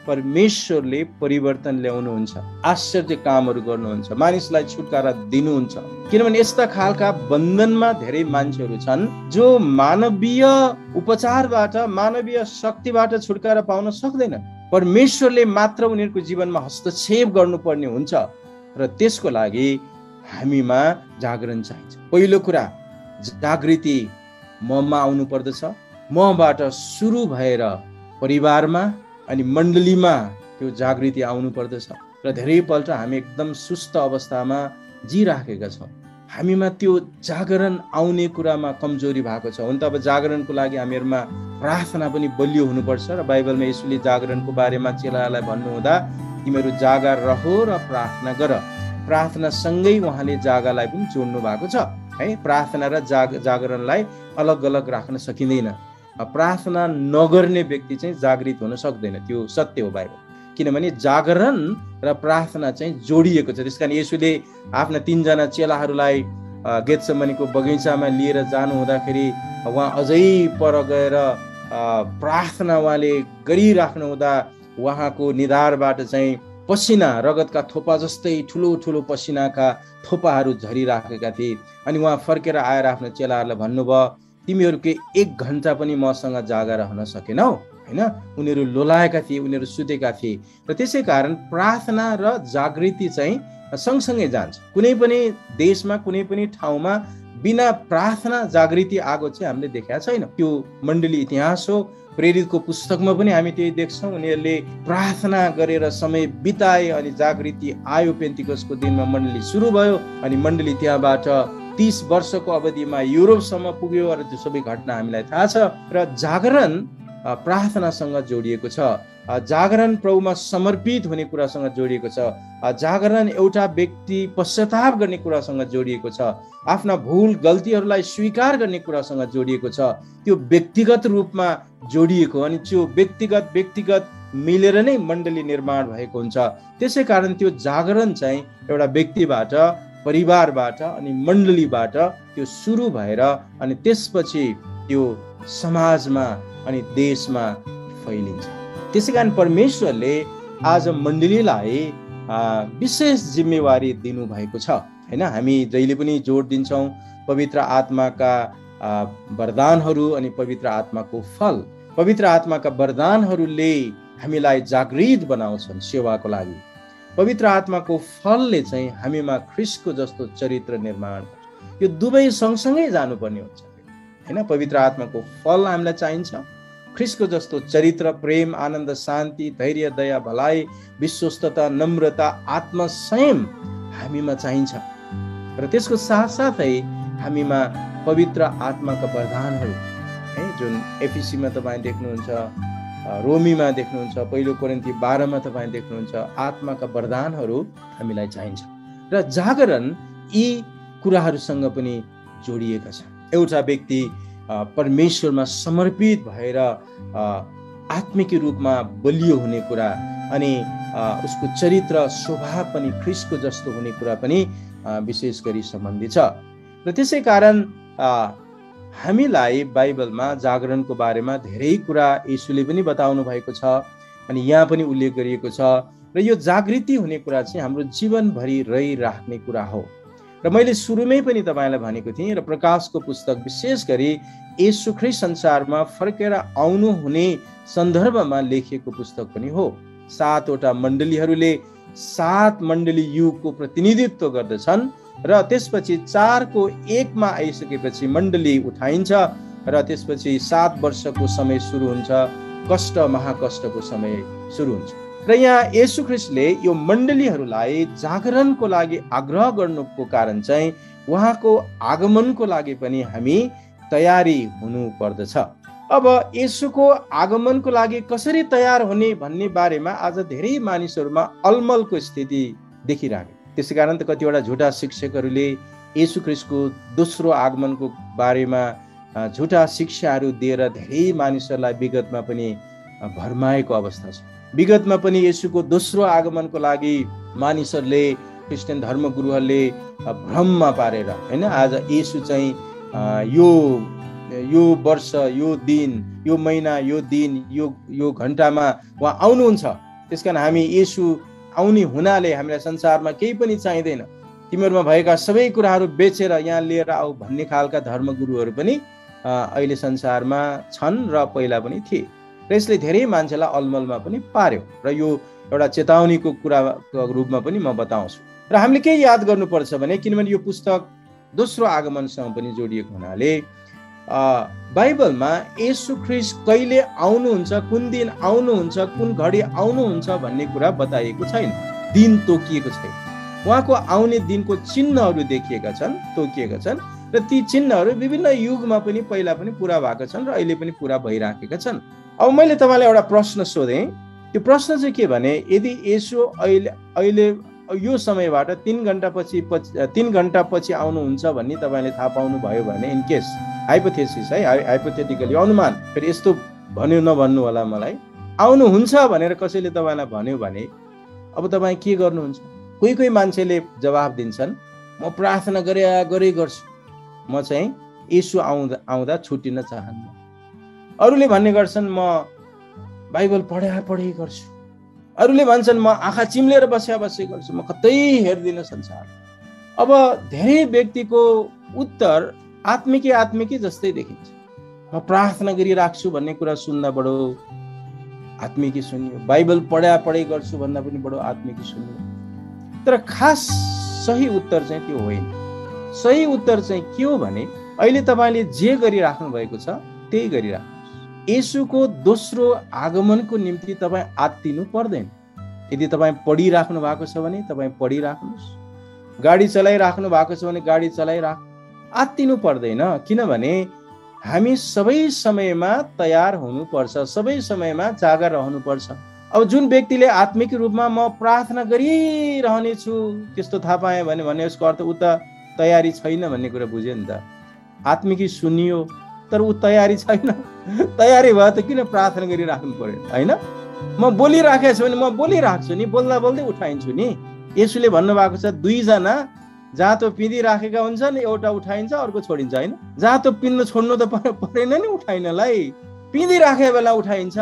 परमेश्वरले परिवर्तन ल्याउनुहुन्छ, आश्चर्य कामहरू गर्नुहुन्छ, मानिसलाई छुटकारा दिनुहुन्छ। किनभने यस्ता खालका बन्धनमा धेरै मान्छेहरू छन् जो मानवीय उपचारबाट, मानवीय शक्तिबाट छुटकारा पाउन सक्दैन। परमेश्वरले मात्र उनीहरूको जीवनमा हस्तक्षेप गर्नुपर्ने हुन्छ। र त्यसको लागि हामीमा जागरण चाहिन्छ। पहिलो कुरा जागृति ममा आउनु पर्दछ। मबाट सुरु भएर परिवारमा अनि मण्डलीमा त्यो जागृति आउनु पर्दछ। र धेरैपल्ट हामी एकदम सुस्त अवस्थामा जिराखेका छौँ। हामीमा त्यो जागरण आउने कुरामा कमजोरी भएको छ। हुन त अब जागरणको लागि हामीहरूमा प्रार्थना पनि बलियो हुनुपर्छ। र बाइबलमा यसुले जागरणको बारेमा चेलालाई भन्नुहुँदा तिमीहरू जागा रहो र प्रार्थना गर। प्रार्थनासँगै उहाँले जागालाई पनि जोड्नु भएको छ है। प्रार्थना र जागरणलाई अलग अलग राख्न सकिँदैन। प्रार्थना नगर्ने व्यक्ति चाहिँ जागृत हुन सक्दैन, त्यो सत्य हो बाइबल। किनभने जागरण र प्रार्थना चाहिँ जोडिएको छ। त्यसकारण येशूले आफ्ना 3 जना चेलाहरूलाई गेतसेमनीको बगैँचामा लिएर जानु हुँदाखेरि उहाँ अझै पर गएर प्रार्थना उहाँले गरिराख्नु हुँदा उहाँको निधारबाट चाहिँ पसिना, रगतका थोपा जस्तै ठुलो ठुलो पसिनाका थोपाहरू झरिराखेका थिए। अनि उहाँ फर्केर आएर आफ्नो चेलाहरूलाई भन्नुभयो तिमीहरूको 1 घण्टा पनि मसँग जागा रहन सकेनौ हैन। उनीहरू लोलाएका थिए, उनीहरू सुतेका थिए। र त्यसै कारण प्रार्थना र जागृति चाहिँ सँगसँगै जान्छ। कुनै पनि देशमा, कुनै पनि ठाउँमा बिना प्रार्थना जागृति आएको चाहिँ हामीले देखेका छैन। त्यो मण्डली इतिहास हो। प्रेरितको पुस्तकमा पनि हामी त्यही देख्छौँ। उनीहरूले प्रार्थना गरेर समय बिताए अनि जागृति आयो। पेन्टिकसको दिनमा मण्डली सुरु भयो अनि मण्डली त्यहाँबाट 30 वर्षको अवधिमा युरोपसम्म पुग्यो। र त्यो सबै घटना हामीलाई थाहा छ। र जागरण प्रार्थनासँग जोडिएको छ। जागरण प्रभुमा समर्पित हुने कुरासँग जोडिएको छ। जागरण एउटा व्यक्ति पश्चाताप गर्ने कुरासँग जोडिएको छ। आफ्ना भुल गल्तीहरूलाई स्वीकार गर्ने कुरासँग जोडिएको छ। त्यो व्यक्तिगत रूपमा जोडिएको, अनि त्यो व्यक्तिगत मिलेर नै मण्डली निर्माण भएको हुन्छ। त्यसै कारण त्यो जागरण चाहिँ एउटा व्यक्तिबाट, परिवारबाट अनि मण्डलीबाट त्यो सुरु भएर अनि त्यसपछि त्यो समाजमा अनि देशमा फैलिन्छ। त्यसैकारण परमेश्वरले आज मण्डलीलाई विशेष जिम्मेवारी दिनुभएको छ हैन। हामी जहिले पनि जोड दिन्छौँ पवित्र आत्माका वरदानहरू अनि पवित्र आत्माको फल। पवित्र आत्माका वरदानहरूले हामीलाई जागृत बनाउँछन् सेवाको लागि। पवित्र आत्माको फलले चाहिँ हामीमा ख्रीष्टको जस्तो चरित्र निर्माण गर्छ। यो दुवै सँगसँगै जानुपर्ने हुन्छ हैन। पवित्र आत्माको फल हामीलाई चाहिन्छ, ख्रीष्टको जस्तो चरित्र, प्रेम, आनन्द, शान्ति, धैर्य, दया, भलाइ, विश्वस्तता, नम्रता, आत्मसंयम हामीमा चाहिन्छ। र त्यसको साथसाथै हामीमा पवित्र आत्माका वरदानहरू है, जुन एफिसीमा तपाईँ देख्नुहुन्छ, रोमीमा देख्नुहुन्छ, पहिलो कोरिन्थी 12 मा तपाईँ देख्नुहुन्छ, आत्माका वरदानहरू हामीलाई चाहिन्छ। र जागरण यी कुराहरूसँग पनि जोडिएका छन्। एउटा व्यक्ति परमेश्वरमा समर्पित भएर आत्मिक रूपमा बलियो हुने कुरा अनि उसको चरित्र स्वभाव पनि ख्रीष्टको जस्तो हुने कुरा पनि विशेष गरी सम्बन्धित छ। र त्यसै कारण हामीलाई बाइबलमा जागरणको बारेमा धेरै कुरा येशूले पनि बताउनु भएको छ अनि यहाँ पनि उल्लेख गरिएको छ। र यो जागृति हुने कुरा चाहिँ हाम्रो जीवनभरि रहिराख्ने कुरा हो। र मैले सुरुमै पनि तपाईँलाई भनेको थिएँ र प्रकाशको पुस्तक विशेष गरी येशू ख्रीष्ट संसारमा फर्केर आउनु हुने सन्दर्भमा लेखिएको पुस्तक पनि हो। 7 वटा मण्डलीहरूले 7 मण्डली युगको प्रतिनिधित्व गर्दछन् र त्यसपछि 4 को 1 मा आइसकेपछि मण्डली उठाइन्छ र त्यसपछि 7 वर्षको समय सुरु हुन्छ, कष्ट महाकष्टको समय सुरु हुन्छ। र यहाँ येशू ख्रीष्टले यो मण्डलीहरूलाई जागरणको लागि आग्रह गर्नुको कारण चाहिँ उहाँको आगमनको लागि पनि हामी तयारी हुनु पर्दछ। अब येशूको आगमनको लागि कसरी तयार हुने भन्ने बारेमा आज धेरै मानिसहरूमा अलमलको स्थिति देखिरहेको। त्यसैकारण त कतिवटा झुटा शिक्षकहरूले येशू ख्रीष्टको दोस्रो आगमनको बारेमा झुटा शिक्षाहरू दिएर धेरै मानिसहरूलाई विगतमा पनि भरमाएको अवस्था छ। विगतमा पनि येशूको दोस्रो आगमनको लागि मानिसहरूले, क्रिस्चियन धर्मगुरुहरूले भ्रममा पारेर हैन आज येशू चाहिँ यो वर्ष, यो दिन, यो महिना, यो दिन, यो घण्टामा उहाँ आउनुहुन्छ। त्यसकारण हामी येशू आउने हुनाले हामीलाई संसारमा केही पनि चाहिँदैन, तिमीहरूमा भएका सबै कुराहरू बेचेर यहाँ लिएर आऊ भन्ने खालका धर्मगुरुहरू पनि अहिले संसारमा छन् र पहिला पनि थिए। र यसले धेरै मान्छेलाई अलमलमा पनि पार्यो र यो एउटा चेतावनीको कुराको रूपमा पनि म बताउँछु। र हामीले के याद गर्नुपर्छ भने, किनभने यो पुस्तक दोस्रो आगमनसँग पनि जोडिएको हुनाले बाइबलमा येशू ख्रीष्ट कहिले आउनुहुन्छ, कुन दिन आउनुहुन्छ, कुन घडी आउनुहुन्छ भन्ने कुरा बताइएको छैन, दिन तोकिएको छैन। उहाँको आउने दिनको चिन्हहरू देखिएका छन्, तोकिएका छन् र ती चिन्हहरू विभिन्न युगमा पनि पहिला पनि पुरा भएका छन् र अहिले पनि पुरा भइराखेका छन्। अब मैले तपाईँलाई एउटा प्रश्न सोधेँ। त्यो प्रश्न चाहिँ के भने, यदि येशू अहिले यो समयबाट 3 घण्टा पछि आउनुहुन्छ भन्ने तपाईँले थाहा पाउनु भयो भने, इन केस हाइपोथेसिस है, हाइपोथेटिकली अनुमान, फेरि यस्तो भन्यो नभन्नु होला मलाई, आउनुहुन्छ भनेर कसैले तपाईँलाई भन्यो भने अब तपाईँ के गर्नुहुन्छ? कोही मान्छेले जवाब दिन्छन्, म प्रार्थना गरे गर्छु, म चाहिँ येशू आउँदा छुटिन चाहन्न। अरूले भन्ने गर्छन्, म बाइबल पढे गर्छु। अरूले भन्छन्, म आँखा चिम्लेर बसे गर्छु, म कतै हेर्दिन संसार। अब धेरै व्यक्तिको उत्तर आत्मिकी जस्तै देखिन्छ। म प्रार्थना गरिराख्छु भन्ने कुरा सुन्दा बडो आत्मिकी सुन्यो, बाइबल पढे गर्छु भन्दा पनि बडो आत्मिकी सुन्यो। तर खास सही उत्तर चाहिँ त्यो होइन। सही उत्तर चाहिँ के हो भने, अहिले तपाईँले जे गरिराख्नु भएको छ त्यही गरिराख्नुहोस्। येशूको दोस्रो आगमनको निम्ति तपाईँ आत्तिनु पर्दैन। यदि तपाईँ पढिराख्नु भएको छ भने तपाईँ पढिराख्नुहोस्, गाडी चलाइराख्नु भएको छ भने गाडी चलाइराख्नु, आत्तिनु पर्दैन। किनभने हामी सबै समयमा तयार हुनुपर्छ, सबै समयमा जागर रहनुपर्छ। अब जुन व्यक्तिले आत्मिक रूपमा म प्रार्थना गरिरहनेछु त्यस्तो थाहा पाएँ भने उसको अर्थ ऊ त तयारी छैन भन्ने कुरा बुझ्यो नि त। आत्मिकी सुनियो तर ऊ तयारी छैन। तयारी भयो त किन प्रार्थना गरिराख्नु पर्यो होइन? म बोलिराखेको छु भने म बोलिराख्छु नि, बोल्दा बोल्दै उठाइन्छु नि। येशूले भन्नुभएको छ, 2 जना जाँतो पिँधिराखेका हुन्छन्, एउटा उठाइन्छ अर्को छोडिन्छ होइन। जाँतो पिन्नु छोड्नु त परेन नि उठाइनलाई, पिँधिराखेको बेला उठाइन्छ।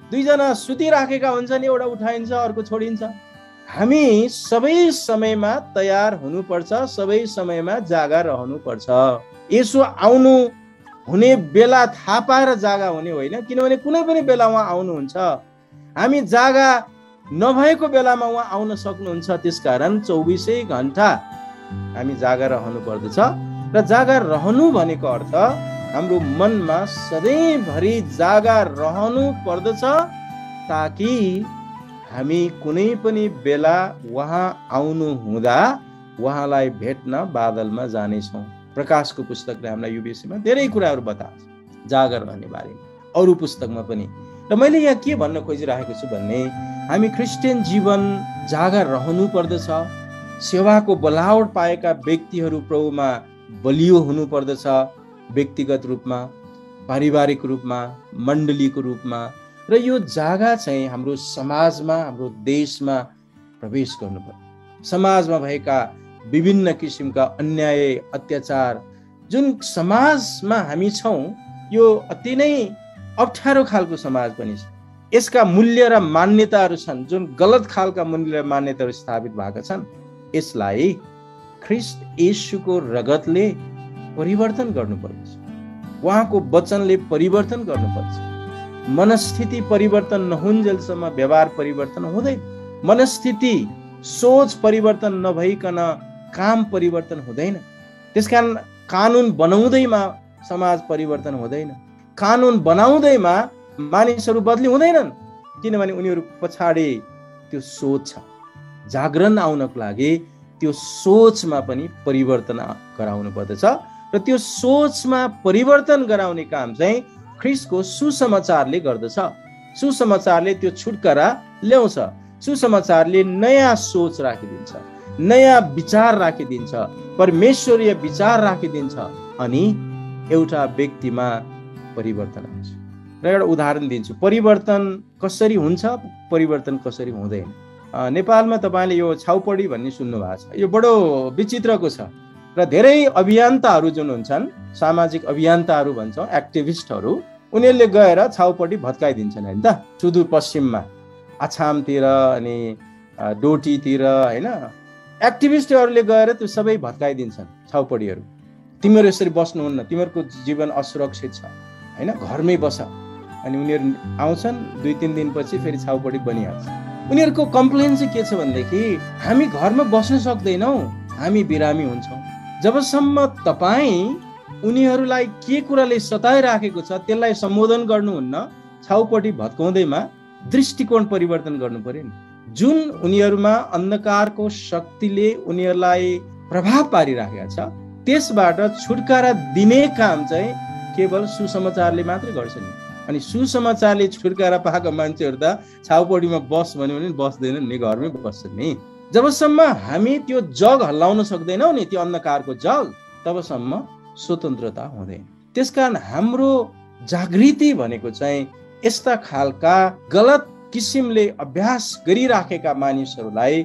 दुईजना सुतिराखेका हुन्छन्, एउटा उठाइन्छ अर्को छोडिन्छ। हामी सबै समयमा तयार हुनुपर्छ, सबै समयमा जागा रहनुपर्छ। यसो आउनु हुने बेला थाहा पाएर जागा हुने होइन, किनभने कुनै पनि बेला उहाँ आउनुहुन्छ। हामी जागा नभएको बेलामा उहाँ आउन सक्नुहुन्छ। त्यसकारण 24 घण्टा हामी जागा रहनु पर्दछ। र जागा रहनु भनेको अर्थ हाम्रो मनमा सधैँभरि जागा रहनु पर्दछ, ताकि हामी कुनै पनि बेला उहाँ आउनु हुँदा उहाँलाई भेट्न बादलमा जानेछौँ। प्रकाशको पुस्तकले हामीलाई यो विषयमा धेरै कुराहरू बताएको छ जागा रहने बारेमा, अरू पुस्तकमा पनि। र मैले यहाँ के भन्न खोजिरहेको छु भने, हामी क्रिस्चियन जीवन जागा रहनु पर्दछ। सेवाको बोलावट पाएका व्यक्तिहरू प्रभुमा बलियो हुनु पर्दछ, व्यक्तिगत रूपमा, पारिवारिक रूपमा, मण्डलीको रूपमा। र यो जागा चाहिँ हाम्रो समाजमा, हाम्रो देशमा प्रवेश गर्नुपर्छ। समाजमा भएका विभिन्न किसिमका अन्याय, अत्याचार जुन समाजमा हामी छौँ, यो अति नै अप्ठ्यारो खालको समाज पनि छ। यसका मूल्य र मान्यताहरू छन्, जुन गलत खालका मूल्य र मान्यताहरू स्थापित भएका छन्। यसलाई ख्रीष्ट येशूको रगतले परिवर्तन गर्नुपर्छ, उहाँको वचनले परिवर्तन गर्नुपर्छ। मनस्थिति परिवर्तन नहुन्जेलसम्म व्यवहार परिवर्तन हुँदैन। मनस्थिति, सोच परिवर्तन नभइकन काम परिवर्तन हुँदैन। त्यसकारण कानुन बनाउँदैमा समाज परिवर्तन हुँदैन। कानुन बनाउँदैमा मानिसहरू बदली हुँदैनन्, किनभने उनीहरू पछाडि त्यो सोच छ। जागरण आउनको लागि त्यो सोचमा पनि परिवर्तन गराउनु पर्दछ। र त्यो सोचमा परिवर्तन गराउने काम चाहिँ ख्रीष्टको सुसमाचारले गर्दछ। सुसमाचारले त्यो छुटकारा ल्याउँछ। सुसमाचारले नयाँ सोच राखिदिन्छ, नयाँ विचार राखिदिन्छ, परमेश्वरीय विचार राखिदिन्छ, अनि एउटा व्यक्तिमा परिवर्तन आउँछ। र एउटा उदाहरण दिन्छु, परिवर्तन कसरी हुन्छ, परिवर्तन कसरी हुँदैन। नेपालमा तपाईँले यो छाउपडी भन्ने सुन्नु भएको छ। यो बडो विचित्रको छ। र धेरै अभियन्ताहरू जुन हुन्छन्, सामाजिक अभियन्ताहरू भन्छौँ, एक्टिभिस्टहरू, उनीहरूले गएर छाउपडी भत्काइदिन्छन् होइन त। सुदूरपश्चिममा आछामतिर अनि डोटीतिर होइन, एक्टिभिस्टहरूले गएर त्यो सबै भत्काइदिन्छन् छाउपडीहरू। तिमीहरू यसरी बस्नुहुन्न, तिमीहरूको जीवन असुरक्षित छ होइन, घरमै बस। अनि उनीहरू आउँछन्, 2-3 दिनपछि फेरि छाउपडी बनिहाल्छ। उनीहरूको कम्प्लेन चाहिँ के छ भनेदेखि, हामी घरमा बस्न सक्दैनौँ, हामी बिरामी हुन्छौँ। जबसम्म तपाईँ उनीहरूलाई के कुराले सताइराखेको छ त्यसलाई सम्बोधन गर्नुहुन्न, छाउपडी भत्काउँदैमा दृष्टिकोण परिवर्तन गर्नु पर्यो नि। जुन उनीहरूमा अन्धकारको शक्तिले उनीहरूलाई प्रभाव पारिराखेको छ, त्यसबाट छुटकारा दिने काम चाहिँ केवल सुसमाचारले मात्रै गर्छ नि। अनि सुसमाचारले छुटकारा पाएको मान्छेहरू त छाउपडीमा बस भन्यो भने बस्दैनन् नि, घरमै बस्छन् नि। जबसम्म हामी त्यो जग हल्लाउन सक्दैनौँ नि, त्यो अन्धकारको जग, तबसम्म स्वतन्त्रता हुँदैन। त्यसकारण हाम्रो जागृति भनेको चाहिँ यस्ता खालका गलत किसिमले अभ्यास गरिराखेका मानिसहरूलाई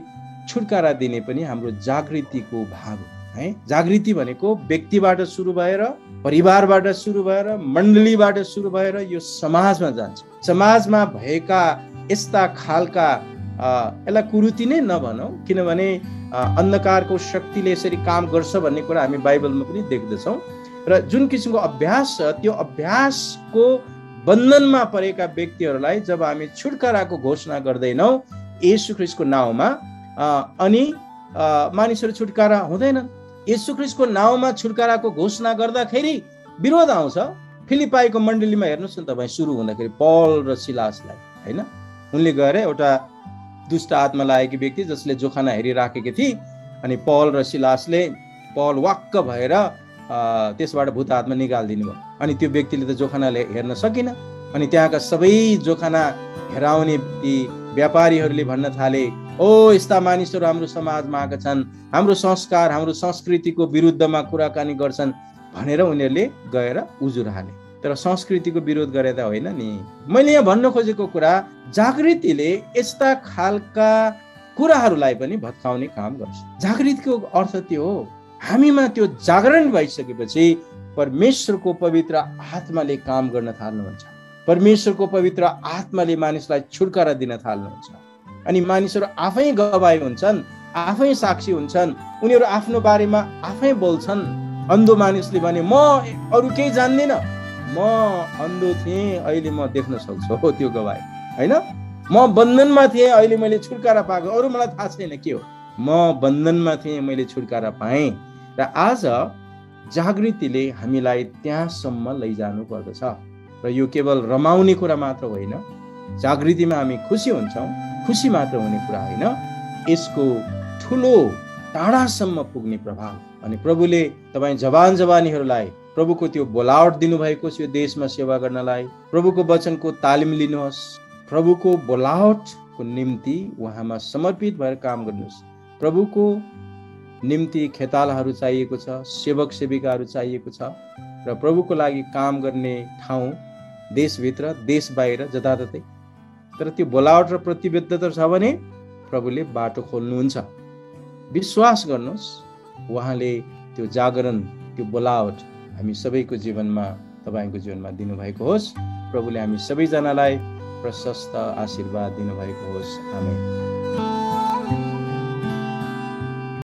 छुटकारा दिने पनि हाम्रो जागृतिको भाग हो है। जागृति भनेको व्यक्तिबाट सुरु भएर, परिवारबाट सुरु भएर, मण्डलीबाट सुरु भएर यो समाजमा जान्छ। समाजमा भएका यस्ता खालका यसलाई कुरीति नै नभनौँ, किनभने अन्धकारको शक्तिले यसरी काम गर्छ भन्ने कुरा हामी बाइबलमा पनि देख्दछौँ। र जुन किसिमको अभ्यास छ, त्यो अभ्यासको बन्धनमा परेका व्यक्तिहरूलाई जब हामी छुटकाराको घोषणा गर्दैनौँ येशू ख्रीष्टको नाउँमा, अनि मानिसहरू छुटकारा हुँदैनन्। येशू ख्रीष्टको नाउँमा छुटकाराको घोषणा गर्दाखेरि विरोध आउँछ। फिलिपाईको मण्डलीमा हेर्नुहोस् न तपाईँ, सुरु हुँदाखेरि पौल र सिलासलाई होइन, उनले गएर एउटा दुष्ट आत्मा लागेकी व्यक्ति जसले जोखाना हेरिराखेकी थिए, अनि पौल र सिलासले पौल वाक्क भएर त्यसबाट भूत आत्मा निकालिदिनु भयो। अनि त्यो व्यक्तिले त जोखानाले हेर्न सकिन। अनि त्यहाँका सबै जोखाना हेराउने ती व्यापारीहरूले भन्न थाले, ओ यस्ता मानिसहरू हाम्रो समाजमा आएका छन्, हाम्रो संस्कार, हाम्रो संस्कृतिको विरुद्धमा कुराकानी गर्छन् भनेर उनीहरूले गएर उजुर हाले। तर संस्कृतिको विरोध गरे त होइन नि। मैले यहाँ भन्न खोजेको कुरा, जागृतिले यस्ता खालका कुराहरूलाई पनि भत्काउने काम गर्छ। जागृतिको अर्थ त्यो हो, हामीमा त्यो जागरण भइसकेपछि परमेश्वरको पवित्र आत्माले काम गर्न थाल्नुहुन्छ। परमेश्वरको पवित्र आत्माले मानिसलाई छुटकारा दिन थाल्नुहुन्छ। अनि मानिसहरू आफै गवाही हुन्छन्, आफै साक्षी हुन्छन्, उनीहरू आफ्नो बारेमा आफै बोल्छन्। अन्धो मानिसले भने म अरू केही जान्दिनँ, म अन्धो थिएँ, अहिले म देख्न सक्छु, हो त्यो गवाही होइन। म बन्धनमा थिएँ, अहिले मैले छुटकारा पाएको, अरू मलाई थाहा छैन के हो, म बन्धनमा थिएँ, मैले छुटकारा पाएँ। र आज जागृतिले हामीलाई त्यहाँसम्म लैजानु पर्दछ। र यो केवल रमाउने कुरा मात्र होइन, जागृतिमा हामी खुसी हुन्छौँ, खुसी मात्र हुने कुरा होइन, यसको ठुलो टाढासम्म पुग्ने प्रभाव। अनि प्रभुले तपाईँ जवान जवानीहरूलाई प्रभुको त्यो बोलावट दिनुभएको छ यो देशमा सेवा गर्नलाई। प्रभुको वचनको तालिम लिनुहोस्, प्रभुको बोलावटको निम्ति उहाँमा समर्पित भएर काम गर्नुहोस्। प्रभुको निम्ति खेतालाहरू चाहिएको छ, सेवक सेविकाहरू चाहिएको छ, र प्रभुको लागि काम गर्ने ठाउँ देशभित्र देश बाहिर जताततै। तर त्यो बोलावट र प्रतिबद्धता छ भने प्रभुले बाटो खोल्नुहुन्छ। विश्वास गर्नुहोस्, उहाँले त्यो जागरण, त्यो बोलावट हामी सबैको जीवनमा, तपाईँको जीवनमा दिनुभएको होस्। प्रभुले हामी सबैजनालाई प्रशस्त आशीर्वाद दिनुभएको होस्। आमेन।